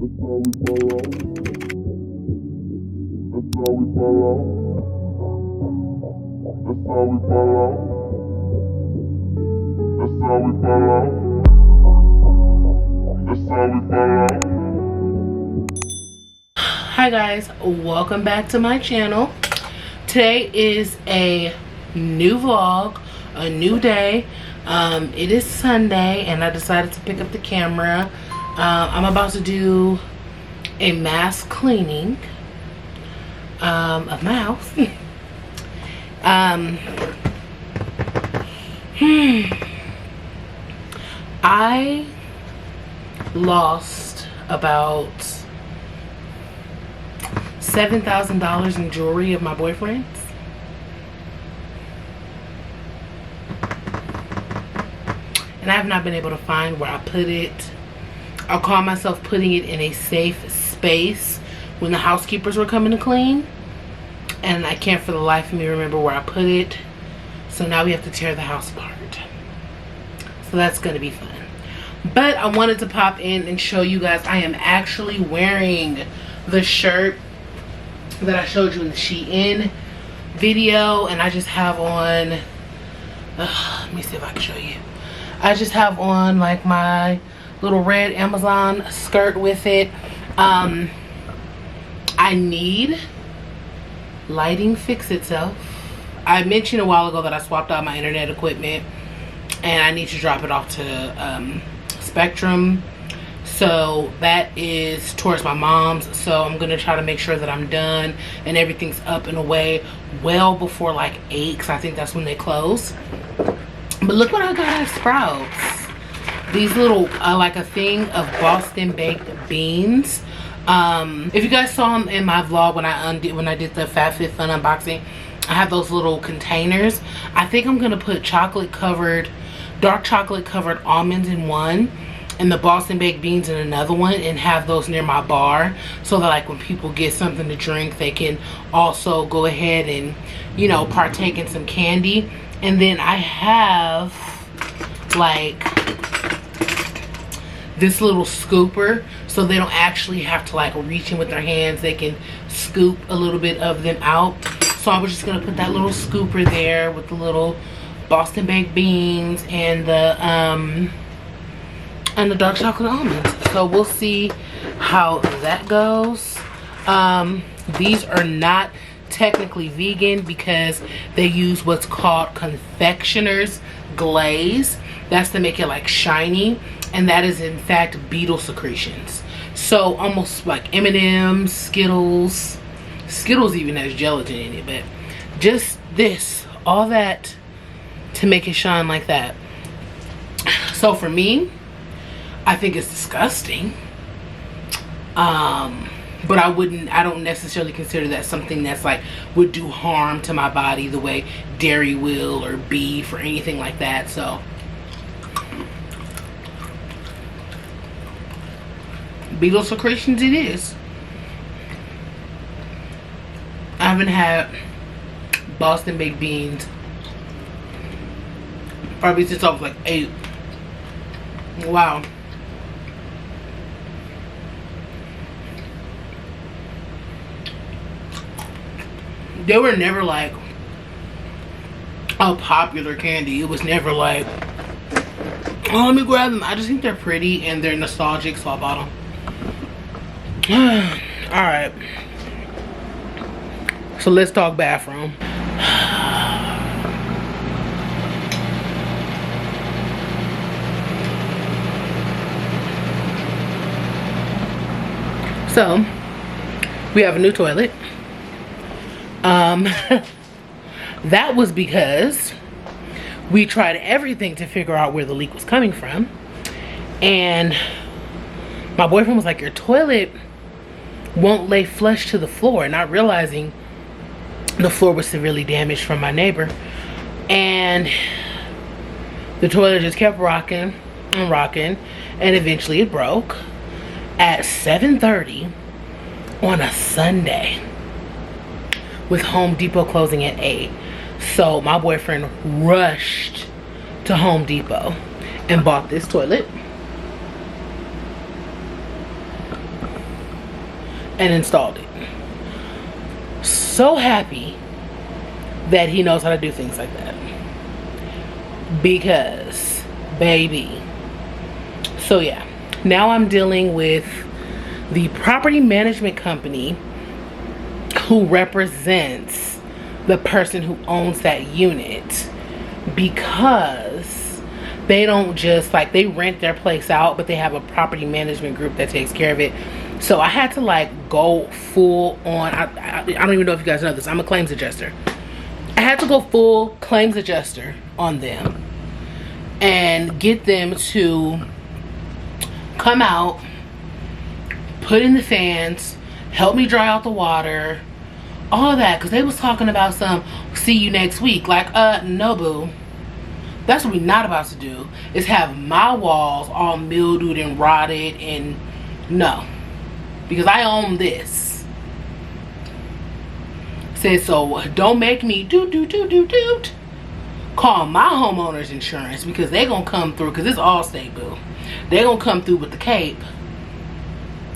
Hi guys, welcome back to my channel. Today is a new vlog, a new day. It is Sunday and I decided to pick up the camera. I'm about to do a mass cleaning of my house. I lost about $7,000 in jewelry of my boyfriend's. And I have not been able to find where I put it. I call myself putting it in a safe space when the housekeepers were coming to clean. And I can't for the life of me remember where I put it. So now we have to tear the house apart. So that's going to be fun. But I wanted to pop in and show you guys I am actually wearing the shirt that I showed you in the Shein video. And I just have on, let me see if I can show you. I just have on like my little red Amazon skirt with it. I need lighting fix itself. I mentioned a while ago that I swapped out my internet equipment and I need to drop it off to Spectrum. So that is towards my mom's. So I'm gonna try to make sure that I'm done and everything's up and away well before like 8, because I think that's when they close. But look what I got at Sprouts. These little, like a thing of Boston baked beans. If you guys saw them in my vlog when I did the FabFitFun unboxing, I have those little containers. I think I'm gonna put dark chocolate covered almonds in one and the Boston baked beans in another one, and have those near my bar so that like when people get something to drink, they can also go ahead and, you know, partake in some candy. And then I have like this little scooper, so they don't actually have to like reach in with their hands. They can scoop a little bit of them out. So I was just gonna put that little scooper there with the little Boston baked beans and the dark chocolate almonds. So we'll see how that goes. These are not technically vegan because they use what's called confectioner's glaze. That's to make it like shiny, and that is in fact beetle secretions. So almost like M&M's, Skittles even has gelatin in it, but just this, all that to make it shine like that. So for me, I think it's disgusting. But I don't necessarily consider that something that's like would do harm to my body the way dairy will or beef or anything like that. So beetle secretions it is. I haven't had Boston baked beans probably since I was like 8. Wow. They were never like a popular candy. It was never like, oh, let me grab them. I just think they're pretty and they're nostalgic, so I bought them. Alright. So let's talk bathroom. So, we have a new toilet. That was because we tried everything to figure out where the leak was coming from. And my boyfriend was like, your toilet won't lay flush to the floor, not realizing the floor was severely damaged from my neighbor. And the toilet just kept rocking and rocking, and eventually it broke at 7:30 on a Sunday, with Home Depot closing at 8. So my boyfriend rushed to Home Depot and bought this toilet. and installed it. So happy that he knows how to do things like that. Because, baby. So yeah, now I'm dealing with the property management company who represents the person who owns that unit, because they don't just, like, they rent their place out, but they have a property management group that takes care of it. So I had to like go full on, I don't even know if you guys know this, I'm a claims adjuster. I had to go full claims adjuster on them and get them to come out, put in the fans, help me dry out the water, all of that, because they was talking about some see you next week. Like, no boo, that's what we not about to do, is have my walls all mildewed and rotted, and no, because I own this. Said, so don't make me call my homeowner's insurance, because they gonna come through, because it's Allstate, boo. They gonna come through with the cape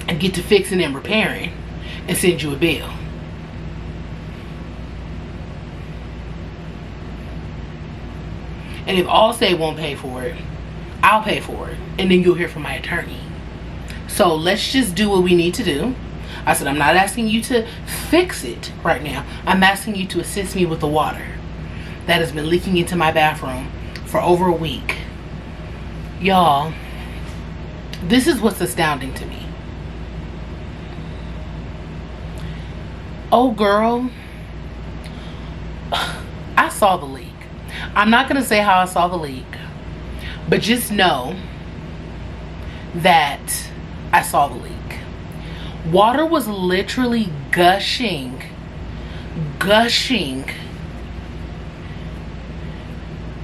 and get to fixing and repairing and send you a bill. And if Allstate won't pay for it, I'll pay for it, and then you'll hear from my attorney. So let's just do what we need to do. I said, I'm not asking you to fix it right now. I'm asking you to assist me with the water that has been leaking into my bathroom for over a week. Y'all, this is what's astounding to me. Oh girl, I saw the leak. I'm not gonna say how I saw the leak, but just know that I saw the leak. Water was literally gushing,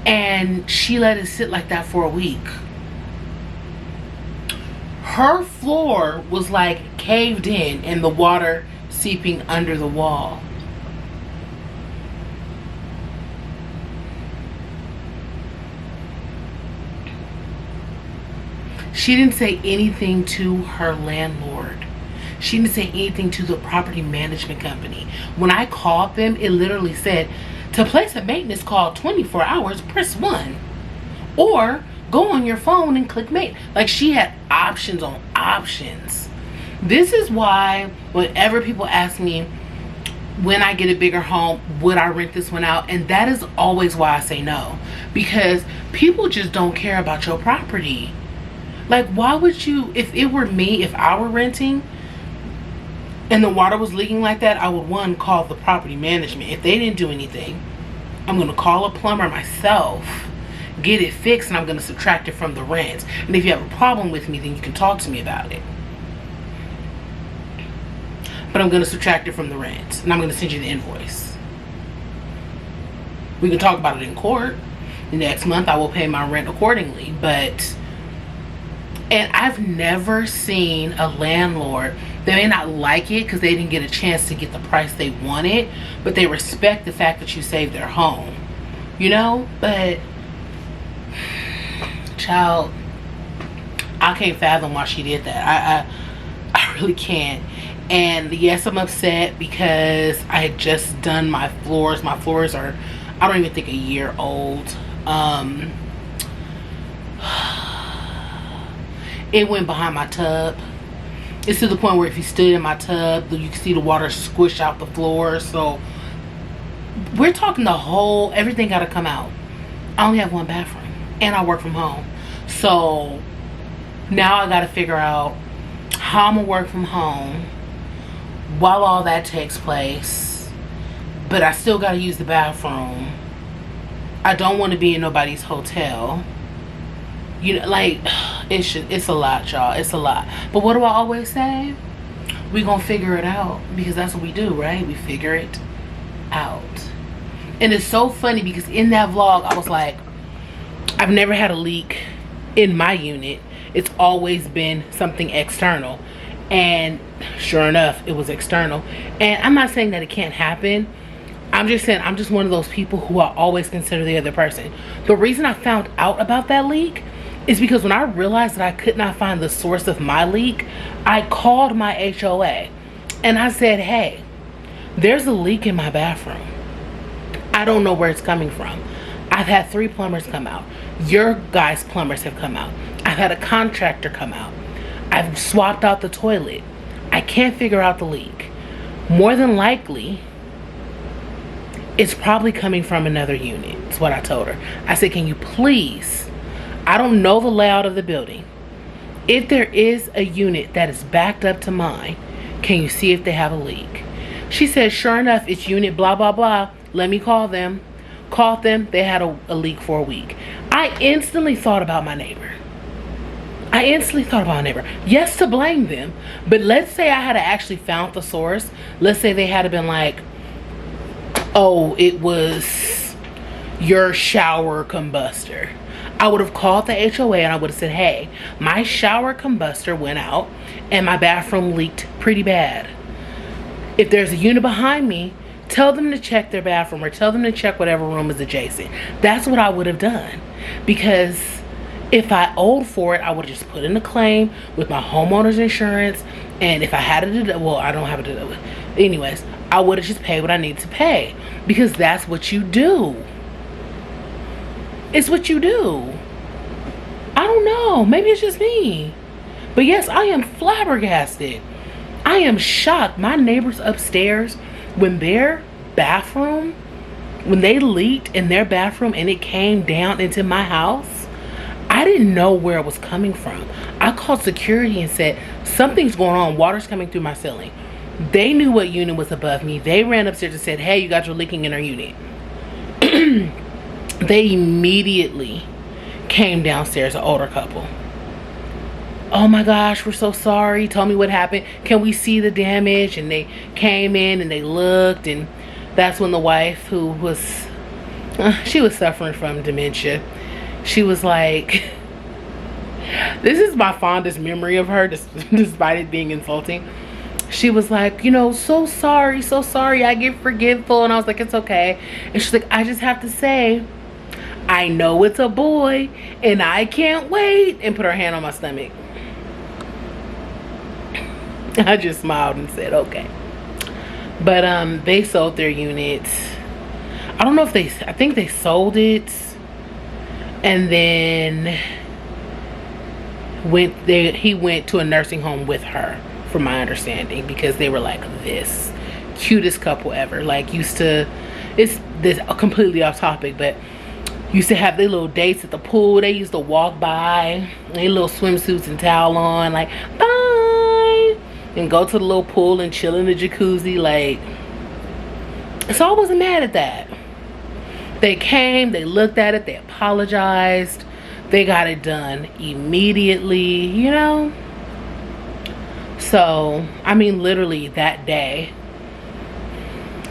and she let it sit like that for a week. Her floor was like caved in and the water seeping under the wall. She didn't say anything to her landlord. She didn't say anything to the property management company. When I called them, it literally said, to place a maintenance call 24 hours, press 1. Or go on your phone and click make. Like, she had options on options. This is why whenever people ask me, when I get a bigger home, would I rent this one out? And that is always why I say no. Because people just don't care about your property. Like, why would you, if it were me, if I were renting and the water was leaking like that, I would, one, call the property management. If they didn't do anything, I'm going to call a plumber myself, get it fixed, and I'm going to subtract it from the rent. And if you have a problem with me, then you can talk to me about it. But I'm going to subtract it from the rent, and I'm going to send you the invoice. We can talk about it in court. The next month I will pay my rent accordingly. But, and I've never seen a landlord, they may not like it because they didn't get a chance to get the price they wanted, but they respect the fact that you saved their home, you know. But child, I can't fathom why she did that. I really can't. And yes, I'm upset because I had just done my floors. My floors are, I don't even think, a year old. It went behind my tub. It's to the point where if you stood in my tub, you can see the water squish out the floor. So we're talking the whole, everything got to come out. I only have one bathroom and I work from home. So now I got to figure out how I'm going to work from home while all that takes place. But I still got to use the bathroom. I don't want to be in nobody's hotel. You know, like, it's a lot, y'all. It's a lot. But what do I always say? We gonna figure it out, because that's what we do, right? We figure it out. And it's so funny because in that vlog, I was like, I've never had a leak in my unit. It's always been something external. And sure enough, it was external. And I'm not saying that it can't happen. I'm just saying, I'm just one of those people who I always consider the other person. The reason I found out about that leak is because when I realized that I could not find the source of my leak, I called my HOA. And I said, hey, there's a leak in my bathroom. I don't know where it's coming from. I've had 3 plumbers come out. Your guys' plumbers have come out. I've had a contractor come out. I've swapped out the toilet. I can't figure out the leak. More than likely, it's probably coming from another unit. That's what I told her. I said, can you please, I don't know the layout of the building. If there is a unit that is backed up to mine, can you see if they have a leak? She said, sure enough, it's unit blah, blah, blah. Let me call them. Called them. They had a leak for a week. I instantly thought about my neighbor. Yes, to blame them. But let's say I had actually found the source. Let's say they had been like, oh, it was your shower combustor. I would have called the HOA and I would have said, hey, my shower combustor went out and my bathroom leaked pretty bad. If there's a unit behind me, tell them to check their bathroom or tell them to check whatever room is adjacent. That's what I would have done. Because if I owed for it, I would have just put in a claim with my homeowner's insurance. And if I had a deductible, well, I don't have a deductible. Anyways, I would have just paid what I need to pay. Because that's what you do. It's what you do. I don't know. Maybe it's just me. But yes, I am flabbergasted. I am shocked. My neighbors upstairs, when their bathroom, when they leaked in their bathroom and it came down into my house, I didn't know where it was coming from. I called security and said, something's going on. Water's coming through my ceiling. They knew what unit was above me. They ran upstairs and said, hey, you guys are leaking in our unit. They immediately came downstairs, an older couple. Oh my gosh, we're so sorry. Tell me what happened. Can we see the damage? And they came in and they looked, and that's when the wife, who was, she was suffering from dementia. She was like, this is my fondest memory of her, despite it being insulting. She was like, you know, so sorry, I get forgetful. And I was like, it's okay. And she's like, I just have to say, I know it's a boy and I can't wait, and put her hand on my stomach. I just smiled and said, okay. But they sold their units. I don't know if I think they sold it. And then he went to a nursing home with her, from my understanding, because they were like this cutest couple ever. Like, used to, it's this completely off topic, but used to have their little dates at the pool. They used to walk by, their little swimsuits and towel on, like, bye, and go to the little pool and chill in the jacuzzi. Like, so I wasn't mad at that. They came, they looked at it, they apologized, they got it done immediately, you know. So, I mean, literally that day,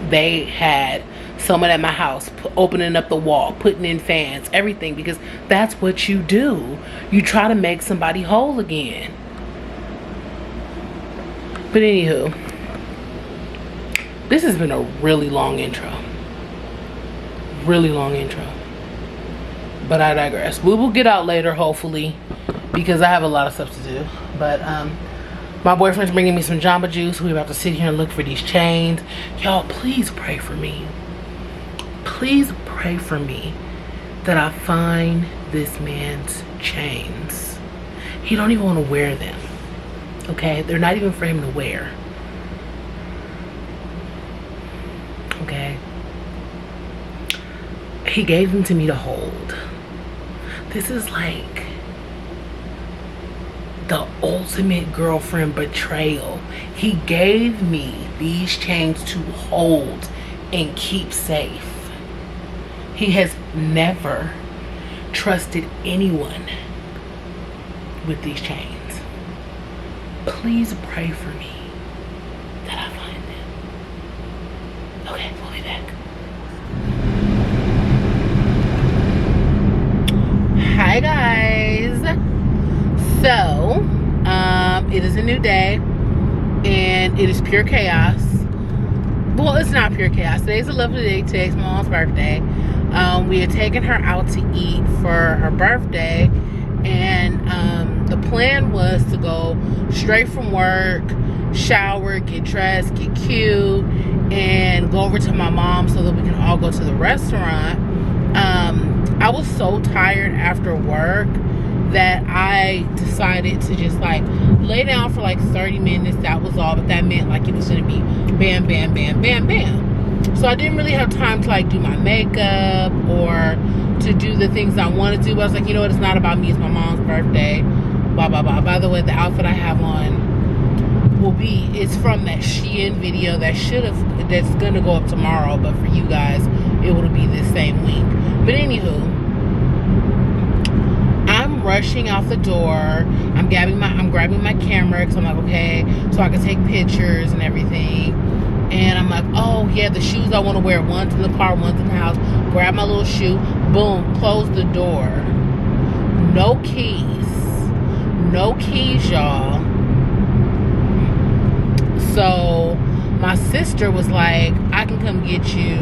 they had someone at my house opening up the wall, putting in fans, everything, because that's what you do. You try to make somebody whole again. But anywho, this has been a really long intro. Really long intro. But I digress. We will get out later, hopefully, because I have a lot of stuff to do. But my boyfriend's bringing me some Jamba Juice. We're about to sit here and look for these chains. Y'all, please pray for me. Please pray for me that I find this man's chains. He don't even want to wear them. Okay? They're not even for him to wear. Okay? He gave them to me to hold. This is like the ultimate girlfriend betrayal. He gave me these chains to hold and keep safe. He has never trusted anyone with these chains. Please pray for me that I find them. Okay, we'll be back. Hi guys. So, it is a new day and it is pure chaos. Well, it's not pure chaos. Today's a lovely day. Today's my mom's birthday. We had taken her out to eat for her birthday, and the plan was to go straight from work, shower, get dressed, get cute, and go over to my mom so that we can all go to the restaurant. I was so tired after work that I decided to just like lay down for like 30 minutes. That was all, but that meant like it was gonna be bam, bam, bam, bam, bam. So I didn't really have time to like do my makeup or to do the things I wanted to do. But I was like, you know what, it's not about me, it's my mom's birthday, blah, blah, blah. By the way, the outfit I have on will be, it's from that Shein video that's gonna go up tomorrow, but for you guys, it will be this same week. But anywho, I'm rushing out the door. I'm grabbing my camera because I'm like, okay, so I can take pictures and everything. And I'm like, oh yeah, the shoes I want to wear, one's in the car, one's in the house. Grab my little shoe, boom, close the door. No keys, y'all. So my sister was like, I can come get you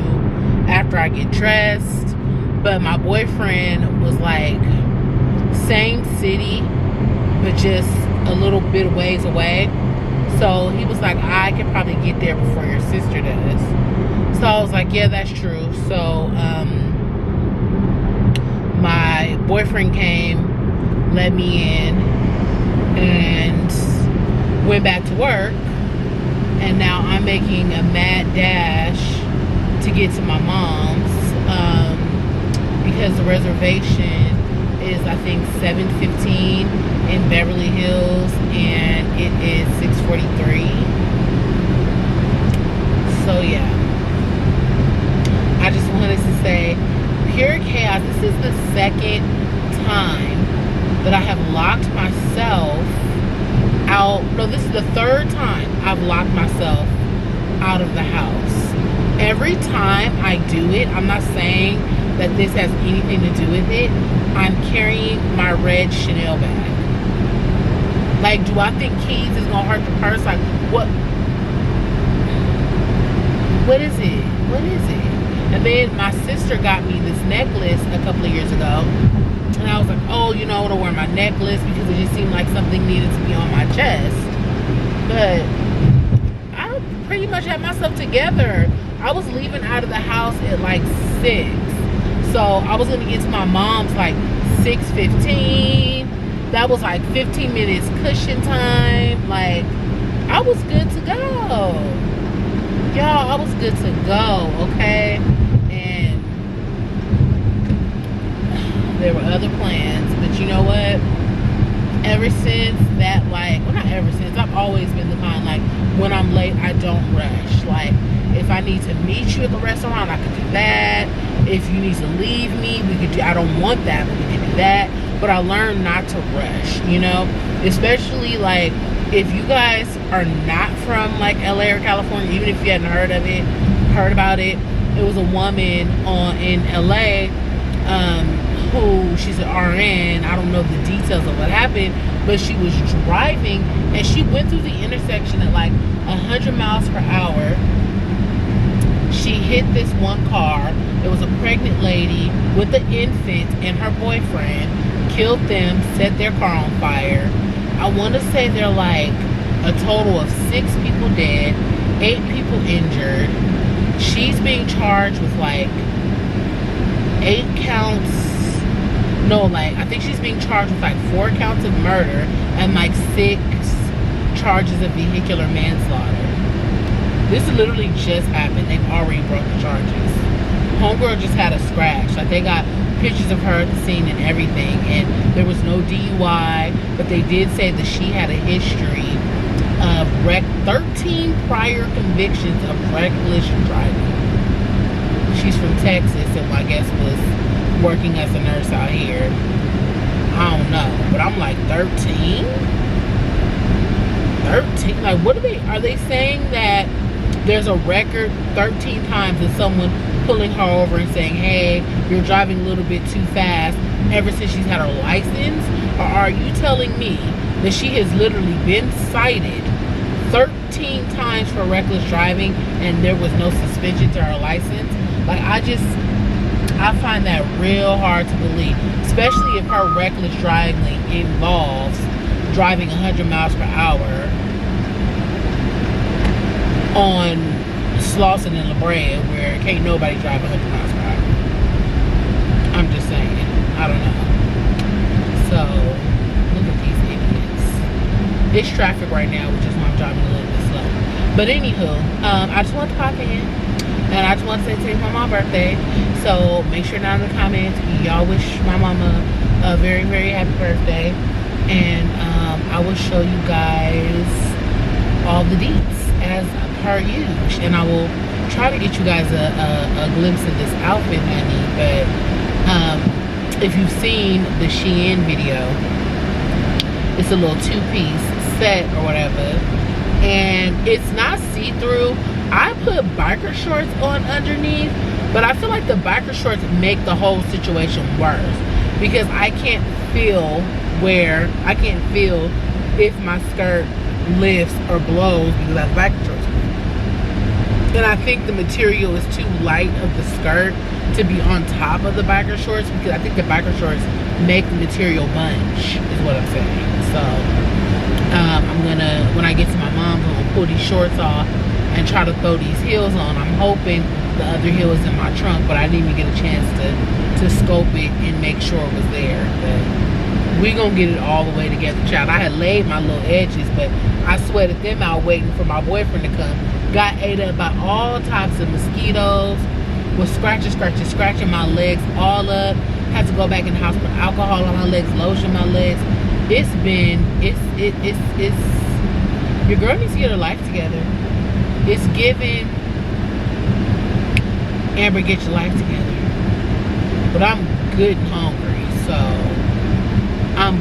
after I get dressed. But my boyfriend was like, same city, but just a little bit of ways away. So he was like, I can probably get there before your sister does. So I was like, yeah, that's true. So my boyfriend came, let me in, and went back to work. And now I'm making a mad dash to get to my mom's because the reservation is, I think, 7:15 in Beverly Hills, and it is 6:43. So yeah, I just wanted to say, pure chaos. This is the second time that I have locked myself out. No, this is the third time I've locked myself out of the house. Every time I do it, I'm not saying that this has anything to do with it, I'm carrying my red Chanel bag. Like, do I think keys is gonna hurt the purse? Like, what is it? What is it? And then my sister got me this necklace a couple of years ago, and I was like, oh, you know, I want to wear my necklace because it just seemed like something needed to be on my chest. But I pretty much had myself together. I was leaving out of the house at like 6. So I was gonna get to my mom's like 6:15. That was like 15 minutes cushion time. Like, I was good to go. Y'all, I was good to go, okay? And there were other plans, but you know what? Ever since that, like, well, not ever since, I've always been the kind, like, when I'm late, I don't rush. Like, if I need to meet you at the restaurant, I could do that. If you need to leave me, we could do, I don't want that, but we can do that. But I learned not to rush, you know? Especially, like, if you guys are not from, like, LA or California, even if you hadn't heard about it, it was a woman in LA, who, she's an RN, I don't know the details of what happened, but she was driving, and she went through the intersection at, like, 100 miles per hour. She hit this one car. It was a pregnant lady with an infant and her boyfriend, killed them, set their car on fire. I want to say they're like a total of 6 people dead, 8 people injured. She's being charged with like 8 counts. No, like, I think she's being charged with like 4 counts of murder and like 6 charges of vehicular manslaughter. This literally just happened. They've already brought the charges. Homegirl just had a scratch. Like, they got pictures of her at the scene and everything, and there was no DUI, but they did say that she had a history of 13 prior convictions of reckless driving. She's from Texas, and I guess was working as a nurse out here. I don't know, but I'm like, 13? 13? Like, what are they saying that there's a record 13 times of someone pulling her over and saying, hey, you're driving a little bit too fast ever since she's had her license? Or are you telling me that she has literally been cited 13 times for reckless driving and there was no suspension to her license? Like, I find that real hard to believe, especially if her reckless driving involves driving 100 miles per hour. on Slauson and La Brea where can't nobody drive 100 miles per hour. I'm just saying. I don't know. So, look at these idiots. It's traffic right now, which is why I'm driving a little bit slow. But anywho, I just want to pop in. And I just want to say today's my mom's birthday. So, make sure down in the comments, y'all wish my mama a very, very happy birthday. And I will show you guys all the deets as per usual. And I will try to get you guys a glimpse of this outfit, honey. But if you've seen the Shein video, it's a little two-piece set or whatever. And it's not see-through. I put biker shorts on underneath, but I feel like the biker shorts make the whole situation worse. Because I can't feel if my skirt lifts or blows because I have biker shorts. And I think the material is too light of the skirt to be on top of the biker shorts, because I think the biker shorts make the material bunch, is what I'm saying. So, I'm gonna, when I get to my mom's, I'm gonna pull these shorts off and try to throw these heels on. I'm hoping the other heel is in my trunk, but I didn't even get a chance to scope it and make sure it was there. But we gonna get it all the way together, child. I had laid my little edges, but I sweated them out waiting for my boyfriend to come. Got ate up by all types of mosquitoes. Was scratching my legs all up. Had to go back in the house, put alcohol on my legs, lotion my legs. It's your girl needs to get her life together. It's giving Amber, get your life together. But I'm good and hungry, so I'm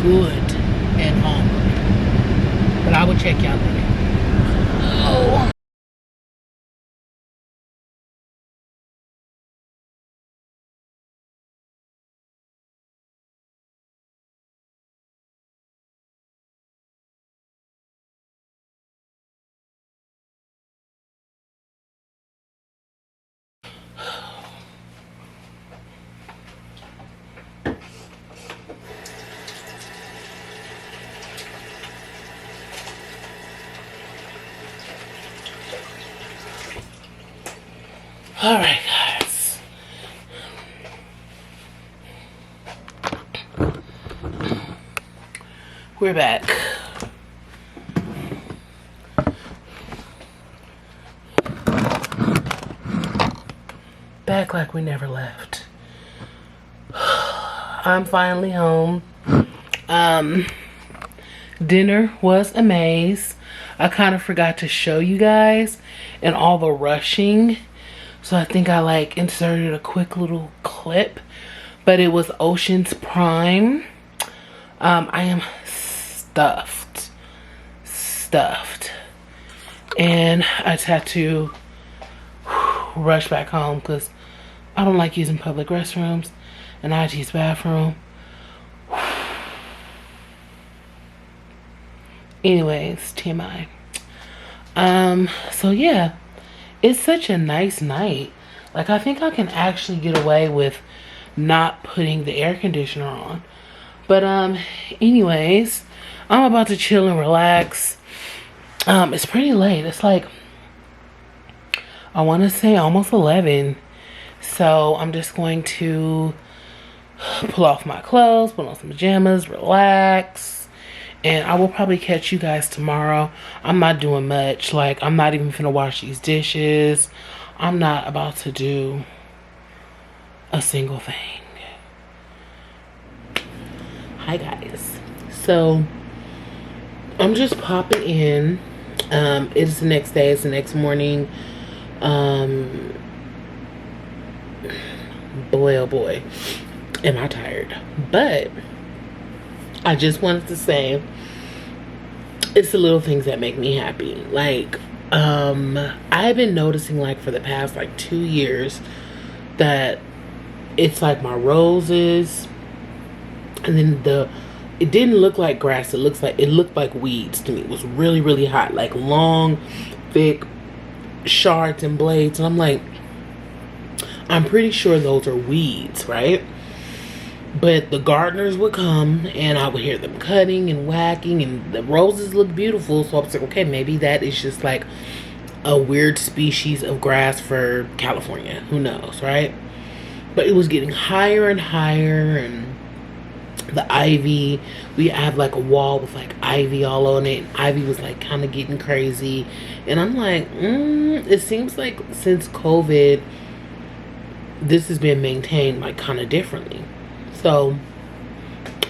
good and hungry. But I will check y'all later. Oh. All right, guys. We're back. Back like we never left. I'm finally home. Dinner was a maze. I kind of forgot to show you guys and all the rushing. So I think I like inserted a quick little clip, but it was Ocean's Prime. I am stuffed. And I just had to rush back home because I don't like using public restrooms and I had to use the bathroom. Anyways, TMI. So yeah. It's such a nice night. Like, I think I can actually get away with not putting the air conditioner on. But, anyways, I'm about to chill and relax. It's pretty late. It's like, I want to say almost 11. So, I'm just going to pull off my clothes, put on some pajamas, relax. And I will probably catch you guys tomorrow. I'm not doing much. Like, I'm not even finna wash these dishes. I'm not about to do a single thing. Hi, guys. So, I'm just popping in. It's the next day. It's the next morning. Boy, oh boy. Am I tired. But I just wanted to say, it's the little things that make me happy. Like, I've been noticing, like, for the past, like, 2 years that it's, like, my roses, and then it didn't look like grass. It looked like weeds to me. It was really, really hot. Like, long, thick shards and blades. And I'm like, I'm pretty sure those are weeds, right? But the gardeners would come and I would hear them cutting and whacking, and the roses look beautiful. So I was like, okay, maybe that is just like a weird species of grass for California. Who knows, right? But it was getting higher and higher, and the ivy, we have like a wall with like ivy all on it. Ivy was like kind of getting crazy. And I'm like, it seems like since COVID, this has been maintained like kind of differently. So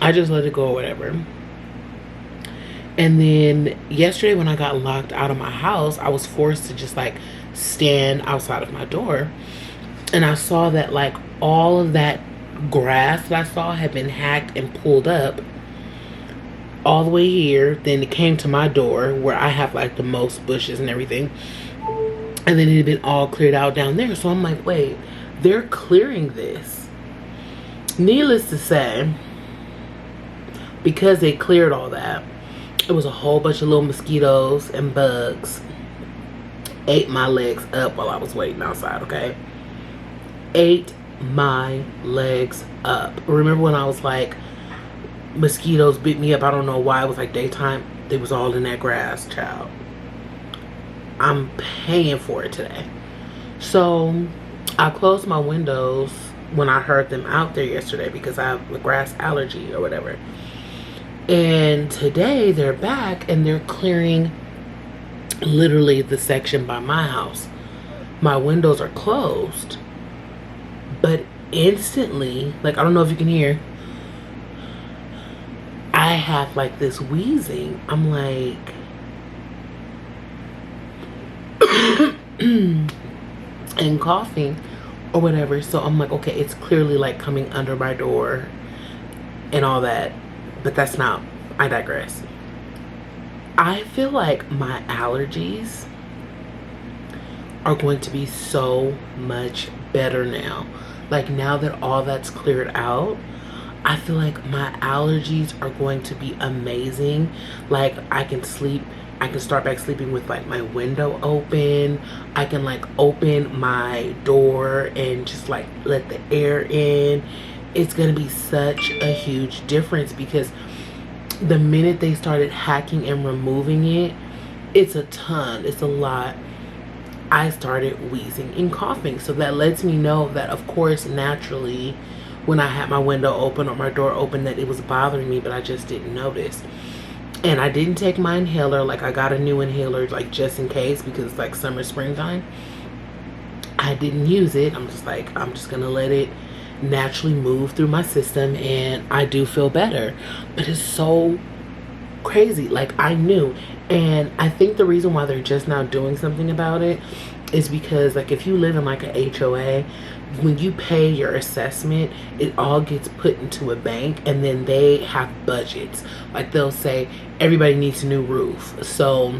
I just let it go or whatever. And then yesterday when I got locked out of my house, I was forced to just like stand outside of my door. And I saw that like all of that grass that I saw had been hacked and pulled up all the way here. Then it came to my door where I have like the most bushes and everything. And then it had been all cleared out down there. So I'm like, wait, they're clearing this. Needless to say, because they cleared all that, it was a whole bunch of little mosquitoes and bugs ate my legs up while I was waiting outside, okay? Ate my legs up. Remember when I was like, mosquitoes bit me up? I don't know why. It was like daytime. They was all in that grass, child. I'm paying for it today. So I closed my windows when I heard them out there yesterday because I have a grass allergy or whatever. And today they're back and they're clearing literally the section by my house. My windows are closed, but instantly, like, I don't know if you can hear, I have like this wheezing. I'm like and coughing or whatever. So I'm like, okay, it's clearly like coming under my door and all that, but that's not, I digress. I feel like my allergies are going to be so much better now. Like now that all that's cleared out, I feel like my allergies are going to be amazing. Like I can sleep, I can start back sleeping with like my window open. I can like open my door and just like let the air in. It's gonna be such a huge difference because the minute they started hacking and removing it, it's a ton, it's a lot. I started wheezing and coughing. So that lets me know that of course naturally when I had my window open or my door open that it was bothering me, but I just didn't notice. And I didn't take my inhaler. Like I got a new inhaler like just in case because it's like summer, springtime. I didn't use it. I'm just like, I'm just gonna let it naturally move through my system, and I do feel better. But it's so crazy. Like I knew, and I think the reason why they're just now doing something about it is because like if you live in like a HOA, when you pay your assessment, it all gets put into a bank, and then they have budgets. Like they'll say everybody needs a new roof, so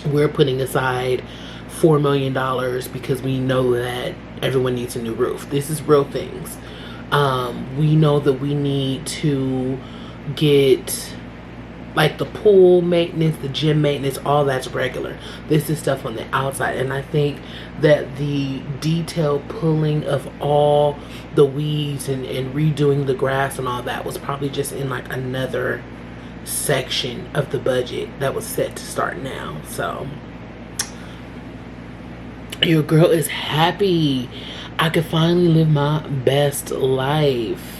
we're putting aside $4 million because we know that everyone needs a new roof. This is real things. We know that we need to get like the pool maintenance, the gym maintenance, all that's regular. This is stuff on the outside. And I think that the detailed pulling of all the weeds and redoing the grass and all that was probably just in like another section of the budget that was set to start now. So your girl is happy. I could finally live my best life.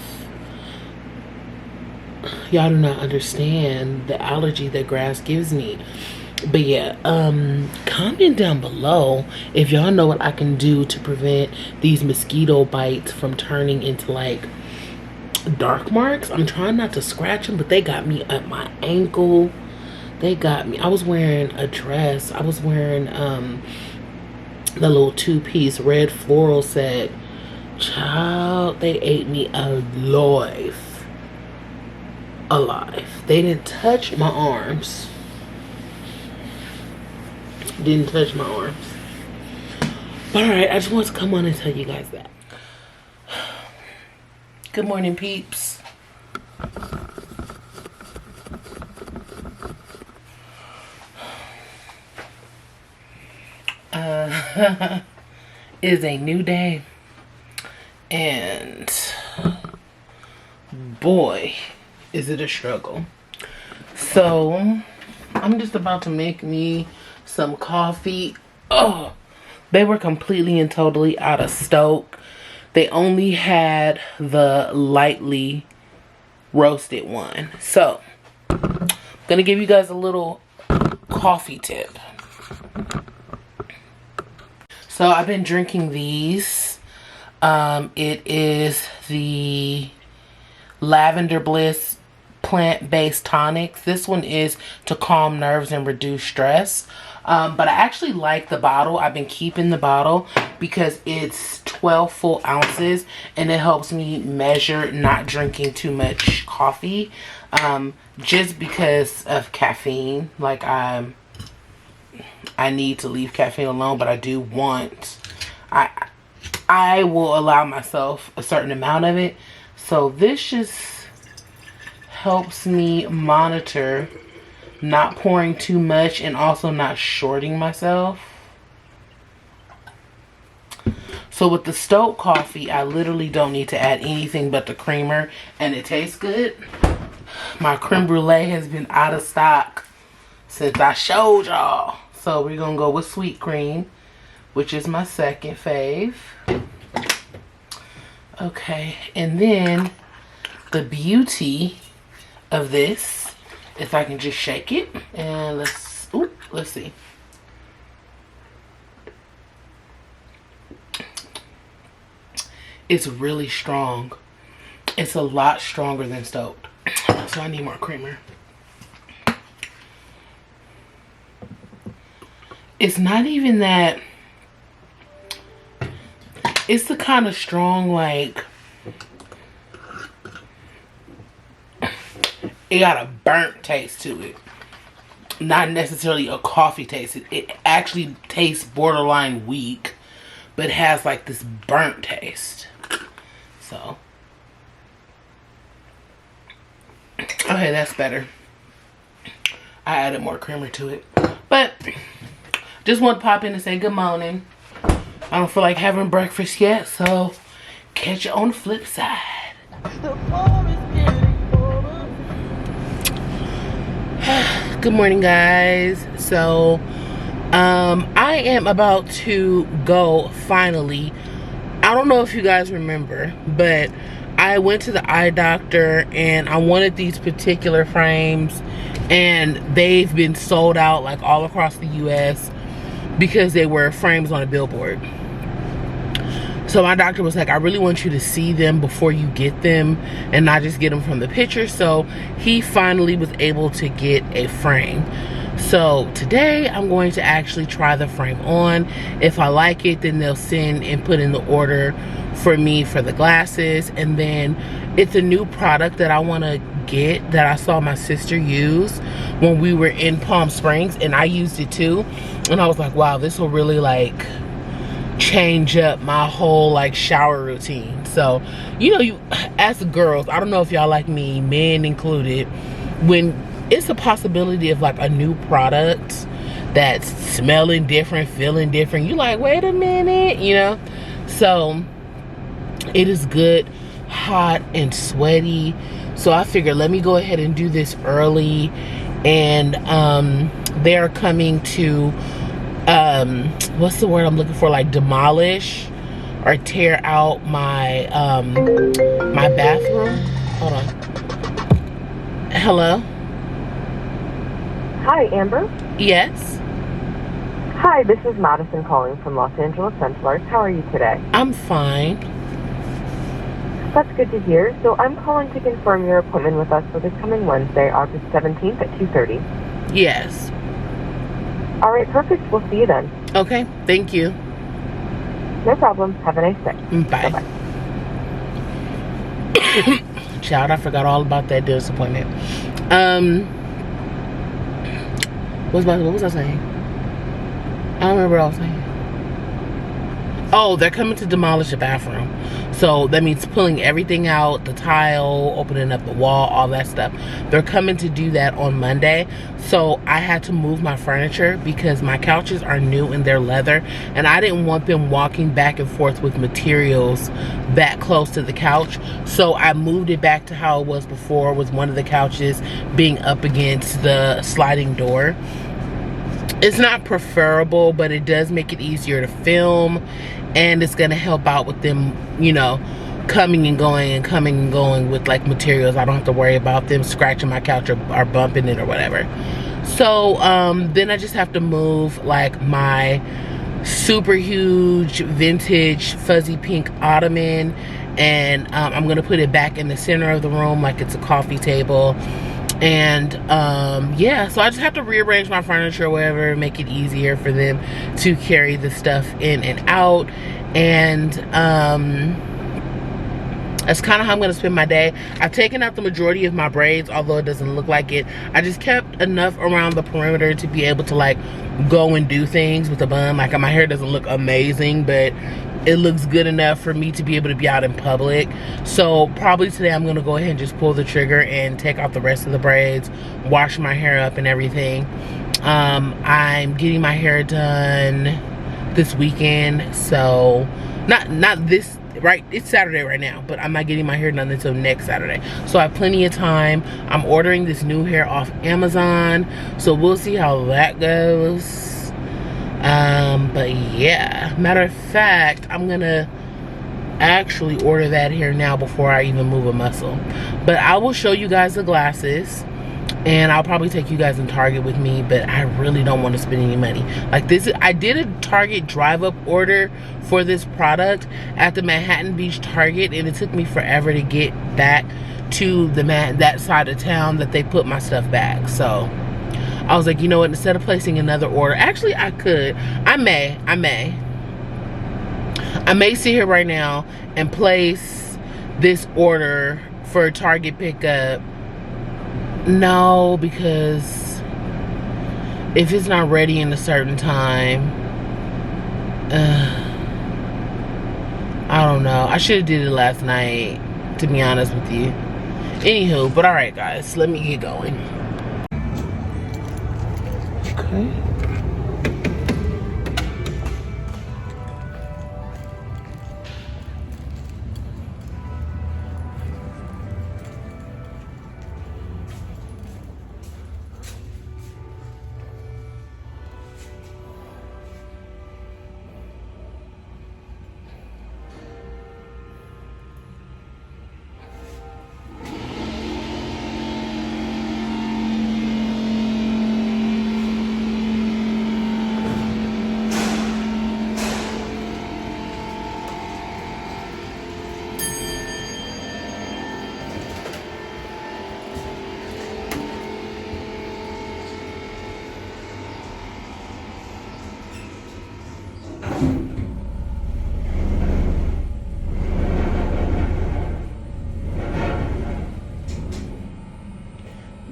Y'all do not understand the allergy that grass gives me. But yeah, comment down below if y'all know what I can do to prevent these mosquito bites from turning into like dark marks. I'm trying not to scratch them, but they got me at my ankle. They got me. I was wearing a dress. I was wearing the little two-piece red floral set. Child, they ate me alive. They didn't touch my arms. Didn't touch my arms. But alright, I just want to come on and tell you guys that. Good morning, peeps. It is a new day, and boy, is it a struggle. So I'm just about to make me some coffee. Oh, they were completely and totally out of stock. They only had the lightly roasted one. So I'm gonna give you guys a little coffee tip. So I've been drinking these. It is the Lavender Bliss plant-based tonics. This one is to calm nerves and reduce stress. But I actually like the bottle. I've been keeping the bottle because it's 12 full ounces and it helps me measure not drinking too much coffee. Just because of caffeine. Like I need to leave caffeine alone, but I do want, I will allow myself a certain amount of it. So this just helps me monitor not pouring too much and also not shorting myself. So with the Stoke coffee, I literally don't need to add anything but the creamer and it tastes good. My creme brulee has been out of stock since I showed y'all. So we're gonna go with sweet cream, which is my second fave. Okay, and then the beauty of this, if I can just shake it, and let's see. It's really strong. It's a lot stronger than Stoked. So I need more creamer. It's not even that. It's the kind of strong, like, it got a burnt taste to it. Not necessarily a coffee taste. It actually tastes borderline weak, but has like this burnt taste. So, okay, that's better. I added more creamer to it. But just want to pop in and say good morning. I don't feel like having breakfast yet, so catch you on the flip side. Good morning, guys. So I am about to go finally. I don't know if you guys remember, but I went to the eye doctor and I wanted these particular frames, and they've been sold out like all across the US because they were frames on a billboard. So my doctor was like, I really want you to see them before you get them and not just get them from the picture. So he finally was able to get a frame. So today I'm going to actually try the frame on. If I like it, then they'll send and put in the order for me for the glasses. And then it's a new product that I want to get that I saw my sister use when we were in Palm Springs, and I used it too. And I was like, wow, this will really like change up my whole like shower routine. So, you know, you as girls, I don't know if y'all like me, men included, when it's a possibility of like a new product that's smelling different, feeling different, you like, wait a minute, you know. So it is good, hot and sweaty. So I figured, let me go ahead and do this early. And they're coming to what's the word I'm looking for, like demolish or tear out my my bathroom. Hold on. Hello? Hi, Amber. Yes. Hi, this is Madison calling from Los Angeles Dental Arts. How are you today? I'm fine. That's good to hear. So I'm calling to confirm your appointment with us for this coming Wednesday, August 17th at 2:30. Yes. All right, perfect. We'll see you then. Okay, thank you. No problem. Have a nice day. Bye. Bye-bye. Child, I forgot all about that disappointment. What was I saying? I don't remember what I was saying. Oh, they're coming to demolish the bathroom. So that means pulling everything out, the tile, opening up the wall, all that stuff. They're coming to do that on Monday. So I had to move my furniture because my couches are new and they're leather. And I didn't want them walking back and forth with materials that close to the couch. So I moved it back to how it was before, with one of the couches being up against the sliding door. It's not preferable, but it does make it easier to film, and it's gonna help out with them, you know, coming and going with like materials. I don't have to worry about them scratching my couch or bumping it or whatever. So then I just have to move like my super huge vintage fuzzy pink ottoman, and I'm gonna put it back in the center of the room like it's a coffee table. And yeah, so I just have to rearrange my furniture or whatever, make it easier for them to carry the stuff in and out. And that's kind of how I'm gonna spend my day. I've taken out the majority of my braids, although it doesn't look like it. I just kept enough around the perimeter to be able to like go and do things with a bun. Like, my hair doesn't look amazing, but it looks good enough for me to be able to be out in public. So probably today I'm gonna go ahead and just pull the trigger and take out the rest of the braids, wash my hair up and everything. I'm getting my hair done this weekend, so not this, right, it's Saturday right now, but I'm not getting my hair done until next Saturday, so I have plenty of time. I'm ordering this new hair off Amazon, so we'll see how that goes. But yeah, matter of fact, I'm gonna actually order that hair now before I even move a muscle. But I will show you guys the glasses, and I'll probably take you guys in Target with me, but I really don't want to spend any money. Like this, I did a Target drive-up order for this product at the Manhattan Beach Target, and it took me forever to get back to that side of town that they put my stuff back. So I was like, you know what, instead of placing another order, actually I could, I may sit here right now and place this order for Target pickup. No, because if it's not ready in a certain time, I don't know. I should have did it last night, to be honest with you. Anywho, but alright guys, let me get going. Okay.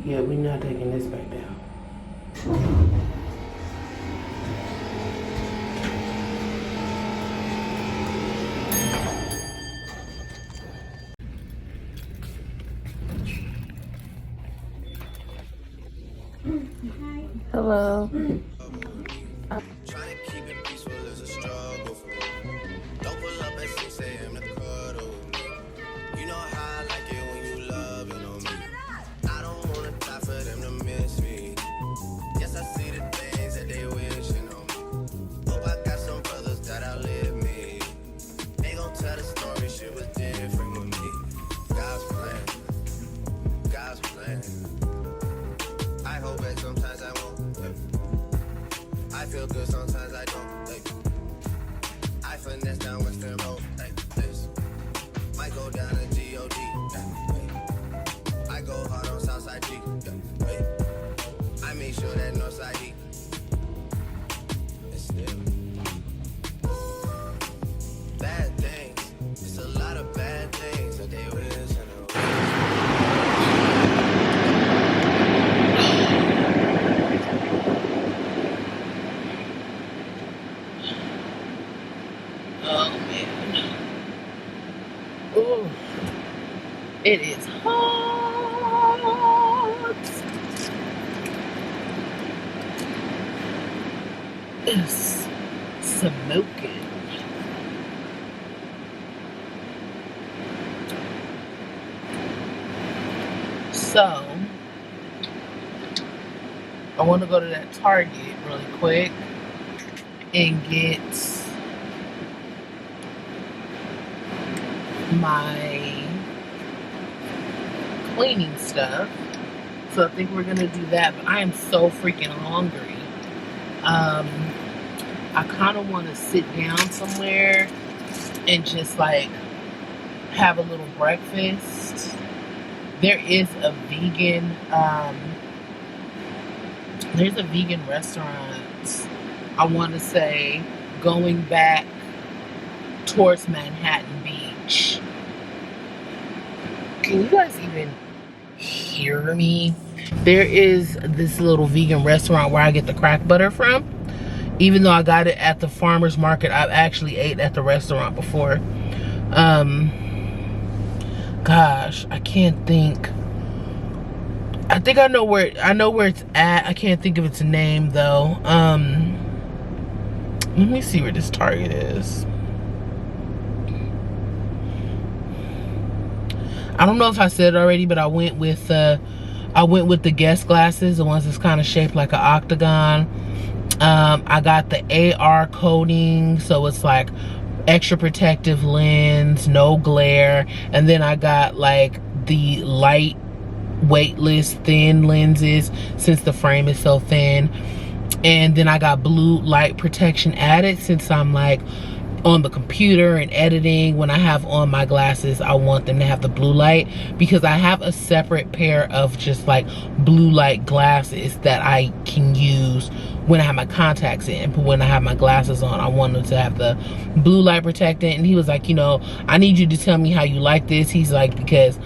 Yeah, we're not taking this back down. Hello. Trying to keep it peaceful is a struggle for me. Don't pull up at 6 a.m. to cuddle with me. You know how I like it when you loving on me. I don't wanna die for them to miss me. Yes, I see the things that they wishing on me. Hope I got some brothers that outlive me. They gon' tell the story, shit was different with me. God's plan, God's plan. I hope that sometimes I won't. I feel good, sometimes I don't. I finesse down Western Road. This might go down to G.O.D. I go hard on Southside G. I make sure that Northside E. It's still bad things. It's a lot of bad things that they wish I know. It is hot. It's smoking. So, I want to go to that Target really quick and get my cleaning stuff. So I think we're gonna do that, but I am so freaking hungry. I kind of want to sit down somewhere and just like have a little breakfast. There is a vegan there's a vegan restaurant, I want to say, going back towards Manhattan Beach. Can you guys even hear me? There is this little vegan restaurant where I get the crack butter from. Even though I got it at the farmer's market, I've actually ate at the restaurant before. Gosh, I can't think. I think I know where it's at. I can't think of its name though. Let me see where this Target is. I don't know if I said it already, but I went with the Guess glasses, the ones that's kind of shaped like an octagon. I got the AR coating, so it's like extra protective lens, no glare, and then I got like the light weightless thin lenses since the frame is so thin, and then I got blue light protection added since I'm like on the computer and editing. When I have on my glasses, I want them to have the blue light because I have a separate pair of just like blue light glasses that I can use when I have my contacts in, but when I have my glasses on, I want them to have the blue light protectant. And he was like, you know, I need you to tell me how you like this. He's like, because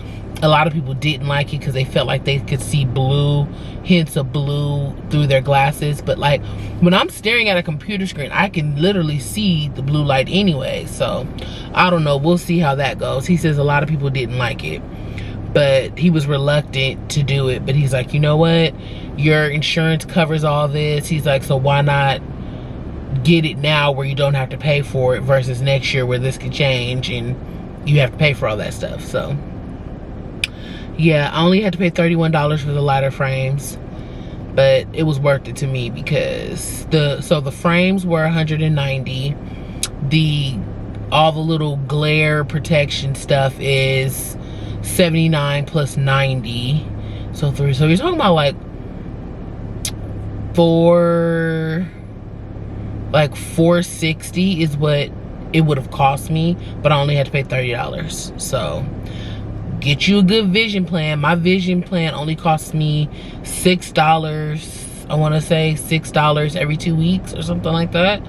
a lot of people didn't like it because they felt like they could see blue, hints of blue through their glasses. But like when I'm staring at a computer screen, I can literally see the blue light anyway. So I don't know, we'll see how that goes. He says a lot of people didn't like it, but he was reluctant to do it. But he's like, you know what, your insurance covers all this. He's like, so why not get it now where you don't have to pay for it versus next year where this could change and you have to pay for all that stuff. So yeah, I only had to pay $31 for the lighter frames, but it was worth it to me because the frames were $190. All the little glare protection stuff is $79 plus $90, so you're talking about like $460 is what it would have cost me, but I only had to pay $30. So get you a good vision plan. My vision plan only costs me $6. I want to say $6 every 2 weeks or something like that.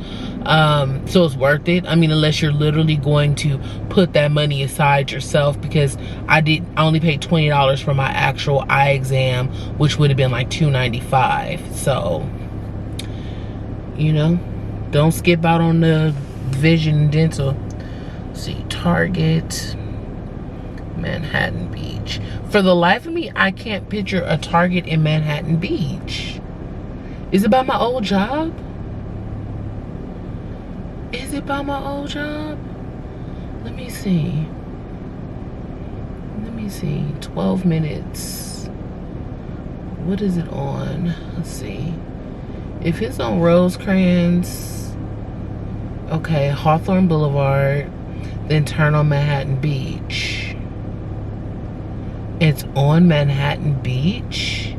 So it's worth it. I mean, unless you're literally going to put that money aside yourself, because I only paid $20 for my actual eye exam, which would have been like $295. So, you know, don't skip out on the vision and dental. Let's see, Target, Manhattan Beach. For the life of me, I can't picture a Target in Manhattan Beach. Is it by my old job? Is it by my old job? Let me see. 12 minutes. What is it on? Let's see. If it's on Rosecrans, okay, Hawthorne Boulevard, then turn on Manhattan Beach. It's on Manhattan Beach?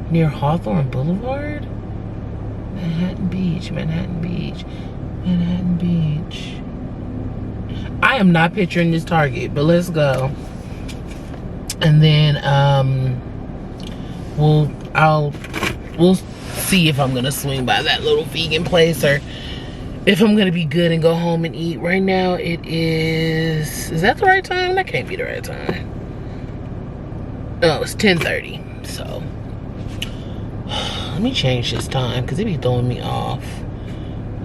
Near Hawthorne Boulevard? Manhattan Beach, Manhattan Beach, Manhattan Beach. I am not picturing this Target, but let's go. And then we'll see if I'm gonna swing by that little vegan place or if I'm gonna be good and go home and eat. Right now it is that the right time? That can't be the right time. Oh, it's 10:30. So let me change this time because it be throwing me off.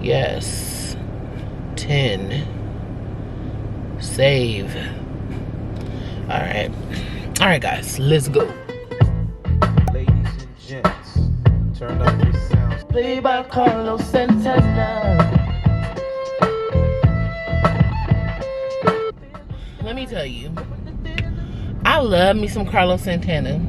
Yes, 10. Save. All right, guys, let's go. Ladies and gents, turn up your sounds. Played by Carlos Santana. Let me tell you, I love me some Carlos Santana.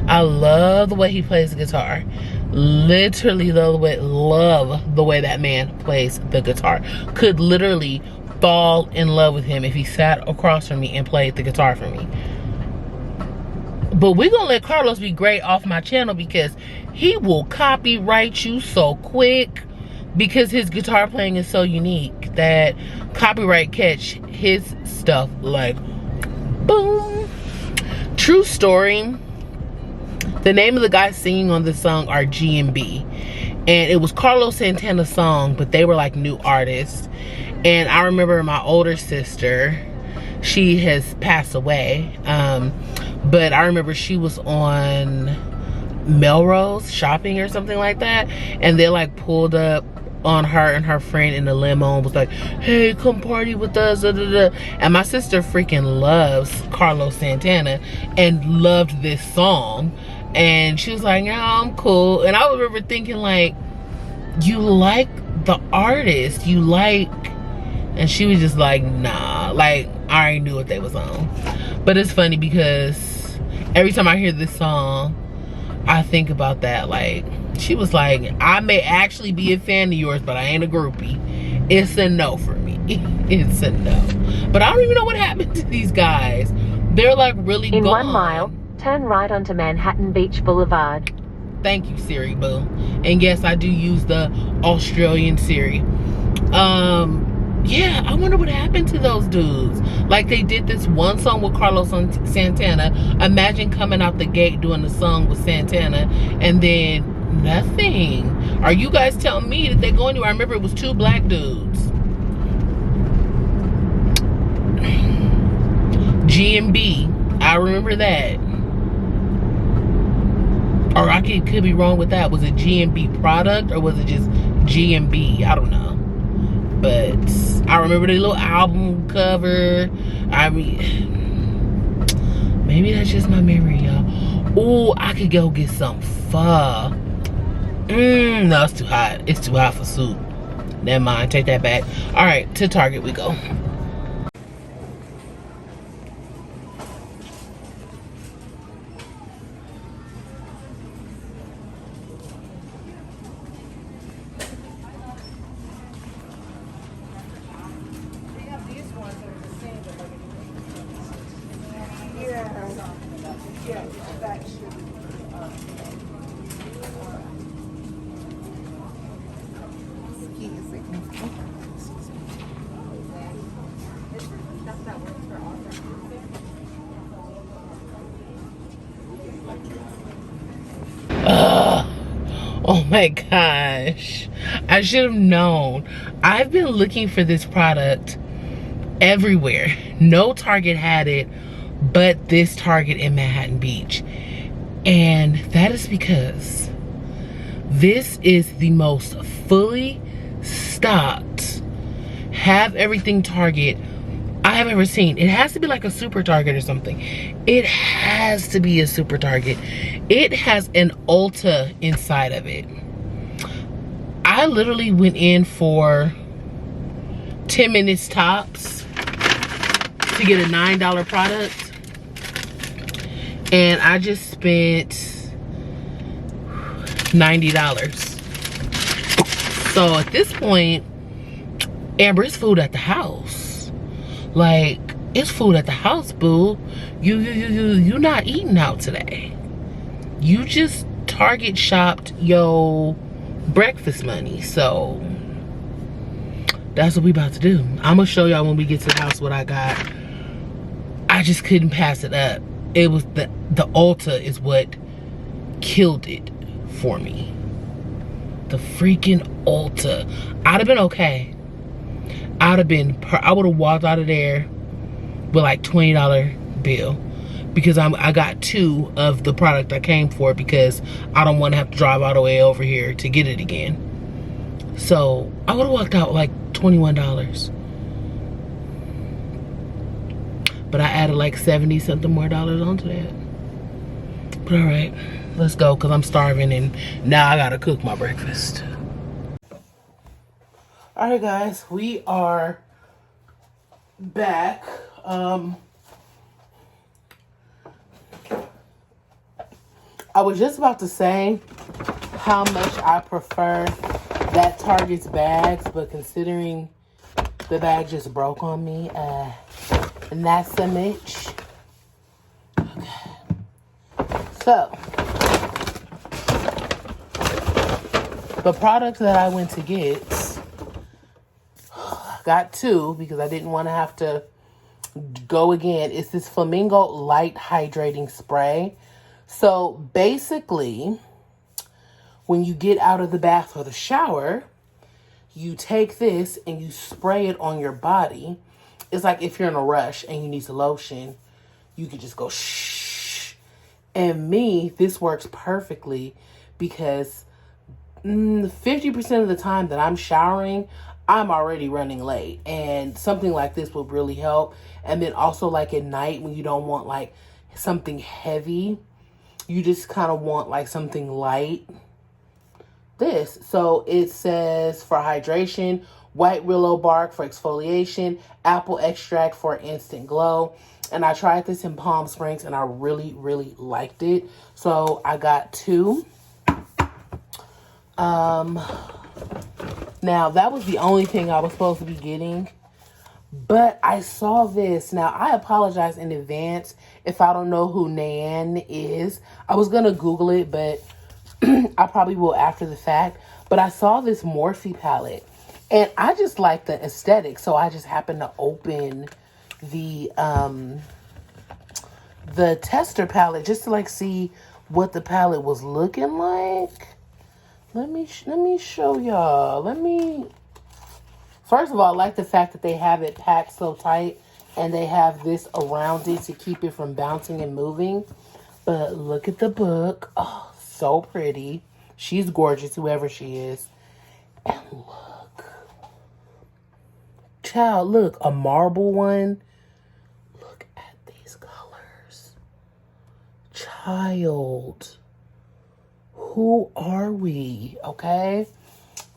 I love the way he plays the guitar. Literally love the way that man plays the guitar. Could literally fall in love with him if he sat across from me and played the guitar for me. But we're gonna let Carlos be great off my channel because he will copyright you so quick, because his guitar playing is so unique that copyright catch his stuff like boom. True story. The name of the guys singing on this song are G&B, and it was Carlos Santana's song, but they were like new artists. And I remember my older sister, she has passed away, but I remember she was on Melrose shopping or something like that, and they like pulled up on her and her friend in the limo and was like, hey, come party with us, da, da, da. And my sister freaking loves Carlos Santana and loved this song, and she was like, yeah, I'm cool. And I remember thinking like, you like the artist, you like, and she was just like, nah, like I already knew what they was on. But it's funny because every time I hear this song, I think about that. Like, she was like, I may actually be a fan of yours, but I ain't a groupie. It's a no for me. It's a no. But I don't even know what happened to these guys. They're like really In gone. 1 mile, turn right onto Manhattan Beach Boulevard. Thank you, Siri boo. And yes, I do use the Australian Siri. Yeah, I wonder what happened to those dudes. Like, they did this one song with Carlos Santana. Imagine coming out the gate doing the song with Santana and then nothing. Are you guys telling me that they go anywhere? I remember it was 2 black dudes. G&B, I remember that. Or I could be wrong with that. Was it G&B product or was it just G&B? I don't know. But I remember the little album cover. I mean, maybe that's just my memory, y'all. Oh, I could go get some pho. No, it's too hot. It's too hot for soup. Never mind, take that back. All right, to Target we go. Oh my gosh, I should have known. I've been looking for this product everywhere. No Target had it but this Target in Manhattan Beach, and that is because this is the most fully stocked have everything Target I have ever seen. It has to be like a super Target or something. It has to be a super Target. It has an Ulta inside of it. I literally went in for 10 minutes tops to get a $9 product, and I just spent $90. So at this point, Amber, it's food at the house. Like, it's food at the house, boo. You not eating out today. You just Target shopped your breakfast money. So that's what we about to do. I'm gonna show y'all when we get to the house what I got. I just couldn't pass it up. It was the Ulta is what killed it for me. The freaking Ulta. I'd have been okay. I would have walked out of there with like $20 bill, because I got 2 of the product I came for, because I don't want to have to drive all the way over here to get it again. So I would have walked out with like $21. but I added like 70 something more dollars onto that. But all right, let's go, because I'm starving and now I gotta cook my breakfast. All right, guys, we are back. I was just about to say how much I prefer that Target's bags, but considering the bag just broke on me, not so much. Okay. So, the products that I went to get, got two because I didn't want to have to go again. It's this Flamingo Light Hydrating Spray. So basically, when you get out of the bath or the shower, you take this and you spray it on your body. It's like if you're in a rush and you need some lotion, you could just go shh. And this works perfectly because 50% of the time that I'm showering, I'm already running late. And something like this would really help. And then also like at night when you don't want like something heavy, you just kind of want like something light. This. So it says for hydration, white willow bark for exfoliation, apple extract for instant glow. And I tried this in Palm Springs and I really, really liked it. So I got two. Now that was the only thing I was supposed to be getting. But I saw this. Now, I apologize in advance if I don't know who Nan is. I was going to Google it, but I probably will after the fact. But I saw this Morphe palette. And I just like the aesthetic. So I just happened to open the tester palette just to like see what the palette was looking like. Let me show y'all. First of all, I like the fact that they have it packed so tight and they have this around it to keep it from bouncing and moving. But look at the book. Oh, so pretty. She's gorgeous, whoever she is. And look. Child, look, a marble one. Look at these colors. Child. Who are we? Okay?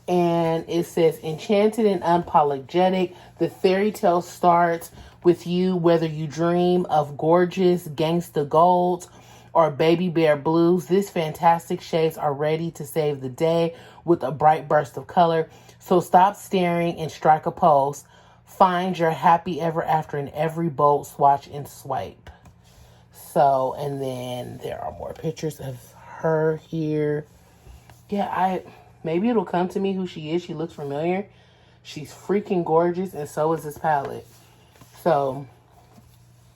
And it says, enchanted and unapologetic, the fairy tale starts with you, whether you dream of gorgeous gangsta golds or baby bear blues. These fantastic shades are ready to save the day with a bright burst of color. So stop staring and strike a pose. Find your happy ever after in every bold swatch and swipe. So, and then there are more pictures of her here. Yeah, maybe it'll come to me who she is. She looks familiar. She's freaking gorgeous, and so is this palette. So,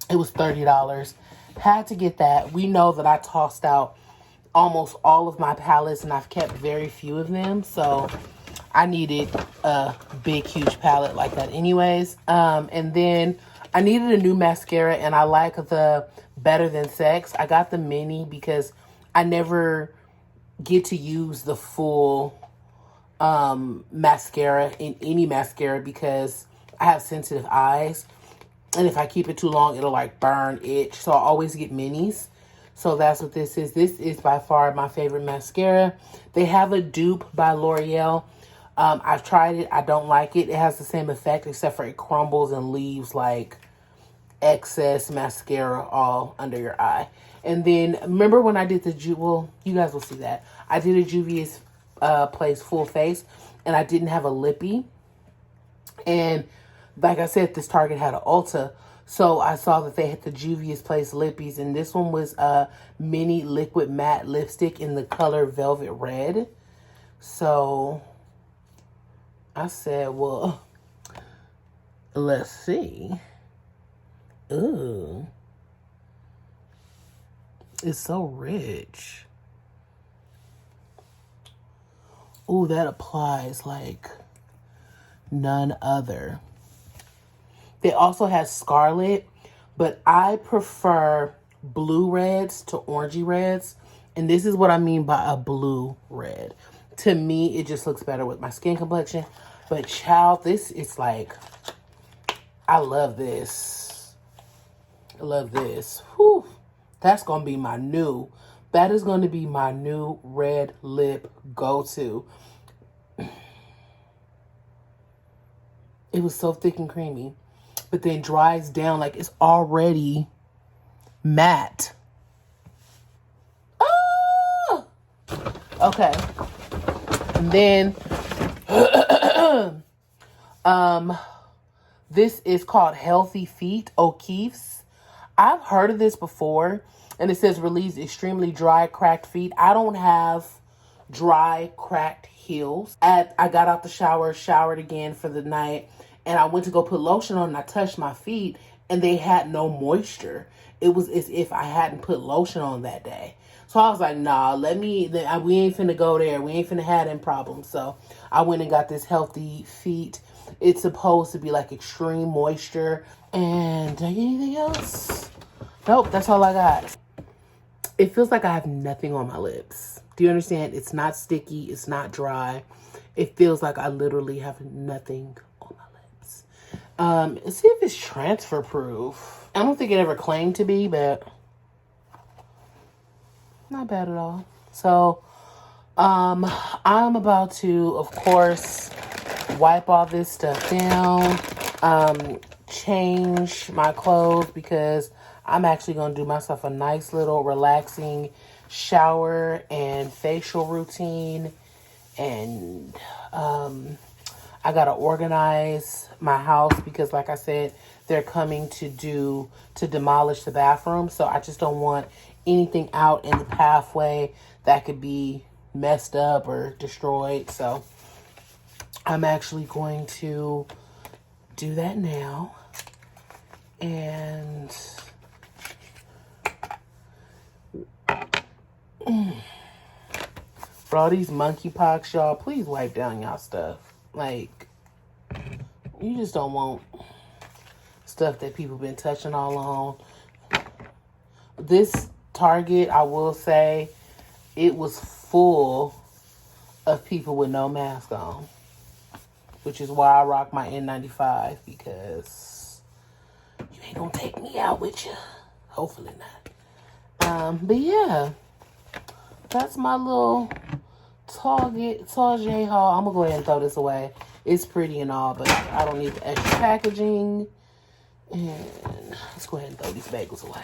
it was $30. Had to get that. We know that I tossed out almost all of my palettes, and I've kept very few of them. So, I needed a big, huge palette like that anyways. And then I needed a new mascara, and I like the Better Than Sex. I got the mini because I never get to use the full mascara in any mascara because I have sensitive eyes. And if I keep it too long, it'll like burn, itch. So I always get minis. So that's what this is. This is by far my favorite mascara. They have a dupe by L'Oreal. I've tried it. I don't like it. It has the same effect except for it crumbles and leaves like excess mascara all under your eye. And then remember when I did well, you guys will see that. I did a Juvia's Place full face and I didn't have a lippy. And like I said, this Target had an Ulta. So I saw that they had the Juvia's Place lippies. And this one was a mini liquid matte lipstick in the color Velvet Red. So I said, well, let's see. Ooh. It's so rich. Ooh, that applies like none other. They also have Scarlet, but I prefer blue reds to orangey reds. And this is what I mean by a blue red. To me, it just looks better with my skin complexion. But child, this is like, I love this. I love this. Whew. That's going to be my new. That is going to be my new red lip go-to. It was so thick and creamy. But then dries down like it's already matte. Ah! Okay. And then this is called Healthy Feet, O'Keeffe's. I've heard of this before, and it says relieves extremely dry, cracked feet. I don't have dry, cracked heels. I got out the shower, showered again for the night, and I went to go put lotion on, and I touched my feet, and they had no moisture. It was as if I hadn't put lotion on that day. So I was like, nah, we ain't finna go there. We ain't finna have them problems. So I went and got this Healthy Feet. It's supposed to be like extreme moisture. And do I get anything else? Nope, that's all I got. It feels like I have nothing on my lips. Do you understand? It's not sticky. It's not dry. It feels like I literally have nothing on my lips. Let's see if it's transfer proof. I don't think it ever claimed to be, but not bad at all. So, I'm about to, of course, wipe all this stuff down, change my clothes because I'm actually going to do myself a nice little relaxing shower and facial routine. And, I got to organize my house because, like I said, they're coming to demolish the bathroom. So I just don't want anything out in the pathway that could be messed up or destroyed. So I'm actually going to do that now. And for all these monkeypox, y'all, please wipe down y'all stuff. Like, you just don't want stuff that people been touching all on. This Target, I will say, it was full of people with no mask on, which is why I rock my N95, because you ain't gonna take me out with you. Hopefully not. But yeah, that's my little Target haul. I'm gonna go ahead and throw this away. It's pretty and all, but I don't need the extra packaging. And let's go ahead and throw these bagels away.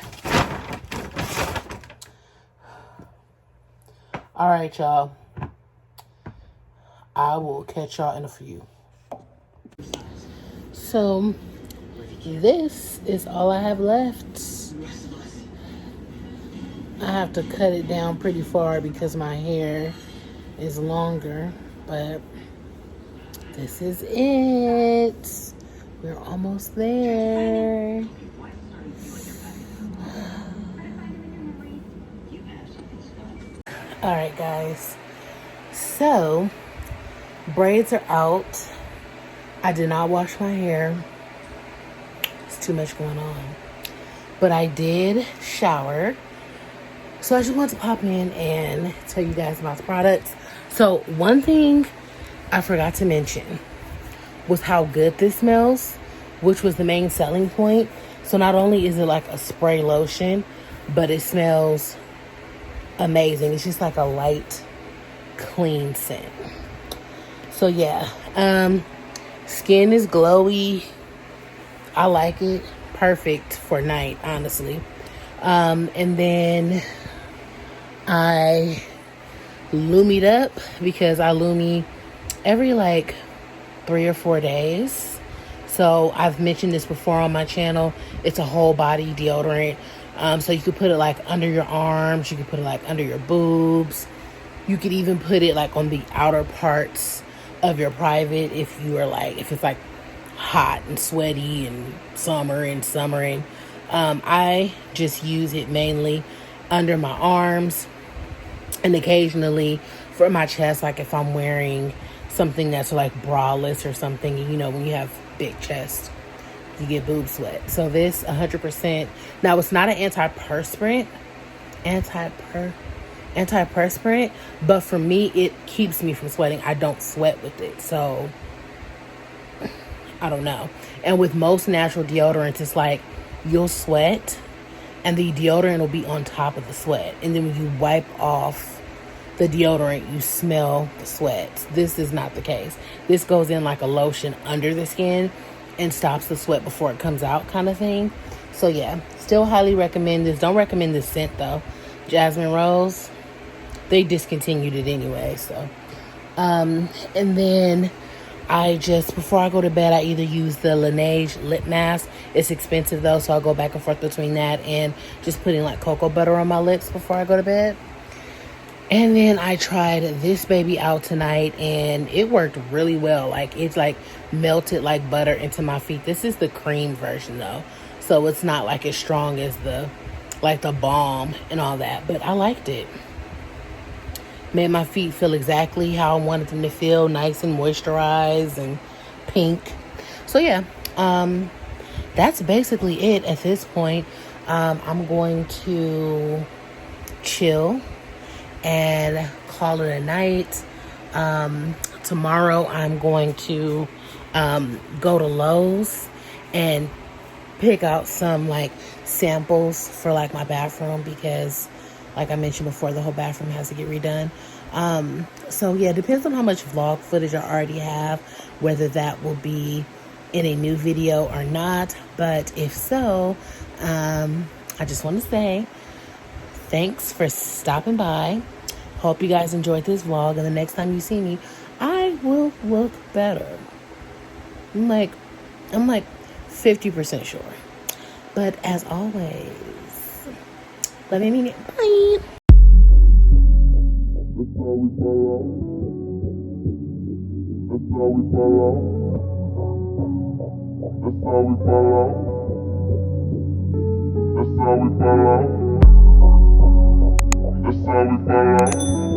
All right, y'all. I will catch y'all in a few. So, this is all I have left. I have to cut it down pretty far because my hair is longer, but this is it. We're almost there. All right, guys. So, braids are out. I did not wash my hair. It's too much going on. But I did shower. So I just want to pop in and tell you guys about the products. So one thing I forgot to mention was how good this smells, which was the main selling point. So not only is it like a spray lotion, but it smells amazing. It's just like a light, clean scent. So yeah, skin is glowy. I like it. Perfect for night, honestly. And then I lumi up because I lumi every like 3 or 4 days. So I've mentioned this before on my channel. It's a whole body deodorant. So you could put it like under your arms. You could put it like under your boobs. You could even put it like on the outer parts of your private if you are like, if it's like hot and sweaty and summering. I just use it mainly under my arms and occasionally for my chest, like if I'm wearing something that's like braless or something. You know, when you have big chest, you get boob sweat. So this 100%. Now it's not an antiperspirant, but for me it keeps me from sweating. I don't sweat with it, so I don't know. And with most natural deodorants, it's like you'll sweat and the deodorant will be on top of the sweat. And then when you wipe off the deodorant, you smell the sweat. This is not the case. This goes in like a lotion under the skin and stops the sweat before it comes out, kind of thing. So yeah, still highly recommend this. Don't recommend this scent though. Jasmine Rose, they discontinued it anyway. So and then I just, before I go to bed, I either use the Laneige Lip Mask. It's expensive though, so I'll go back and forth between that and just putting like cocoa butter on my lips before I go to bed. And then I tried this baby out tonight, and it worked really well. Like, it's like melted like butter into my feet. This is the cream version though, so it's not like as strong as the balm and all that, but I liked it. Made my feet feel exactly how I wanted them to feel, nice and moisturized and pink. So yeah, that's basically it at this point. I'm going to chill and call it a night. Tomorrow I'm going to go to Lowe's and pick out some like samples for like my bathroom, because like I mentioned before, the whole bathroom has to get redone. So yeah, depends on how much vlog footage I already have, whether that will be in a new video or not. But if so, I just want to say thanks for stopping by. Hope you guys enjoyed this vlog, and the next time you see me, I will look better. I'm like 50% sure. But as always, love you, mean it. Bye. That's how we fall out. That's how we fall out. That's how we fall out. That's how we fall out. That's how we fall out.